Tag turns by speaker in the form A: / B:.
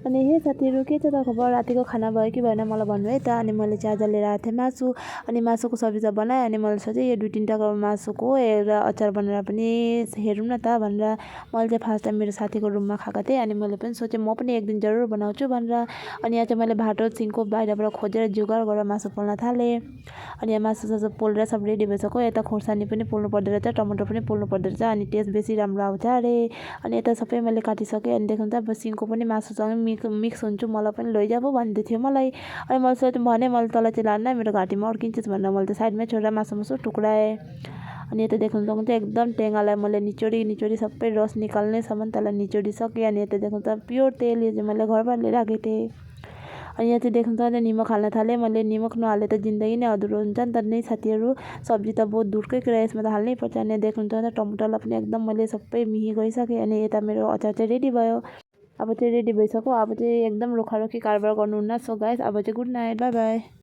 A: अनि हे साथीहरू के छ त खबर, रातिको खाना भयो कि भएन मलाई भन्नु है त। अनि मैले चाहिँ आज लिएर आएको थिएँ मासु। अनि मासुको सब्जी त बनाएँ। अनि मैले सोचेँ यो 2-3टा मासुको एउटा अचार बनाएर पनि हेरौँ न त भनेर मैले चाहिँ फर्स्ट टाइम मेरो साथीको रुममा खाएको थिएँ। अनि मैले पनि सोचेँ म पनि एक दिन जरुर बनाउँछु भनेर। अनि यहाँ चाहिँ मैले भाटो सिन्को बाहिरबाट खोजेर जुगाड गरेर मासु पोल्न थालेँ। अनि यहाँ मासु सासु पोलेर सब रेडी भइसक्यो। यता खोर्सानी पनि पोल्नु पर्दो रहेछ, टमाटर पनि पोल्नु पर्दो रहेछ, अनि टेस्ट बेसी राम्रो आउँछ अरे। अनि यता सबै मैले काटिसकेँ। अनि देख्नु त अब सिन्को पनि मासुसँग मिक्स हुन्छु, मलाई पनि लैजा पो भन्दै थियो मलाई। अनि मैले सोचेँ भने मैले तँलाई चाहिँ लान्न, मेरो घाँटीमा अड्किन्छस् भनेर मैले त साइडमै छोडेर मासु टुक्राएँ। अनि यता देख्नु त एकदम टेङ्गालाई मैले निचोडी सबै रस निकाल्नेसम्म त्यसलाई निचोडिसकेँ। अनि यता देख्नु त प्योर तेल, यो चाहिँ मैले घरबाट लिएर आएको थिएँ। अनि यहाँ चाहिँ देख्नु त निमक हाल्न थालेँ। मैले निमक नहाले त जिन्दगी नै अधुरो हुन्छ नि त नि साथीहरू। सब्जी त बहुत दूरकै कुरा, यसमा त हाल्नै पर्छ। अनि देख्नु त टमाटरलाई पनि एकदम मैले सबै मिही गइसकेँ। अनि यता मेरो अचार चाहिँ रेडी भयो। अब चाहिँ रेडी भइसक्यो। अब चाहिँ एकदम रोखारोखी कारबार गर्नुहुन्न। सो गाइस अब चाहिँ गुड नाइट, बाई बाई।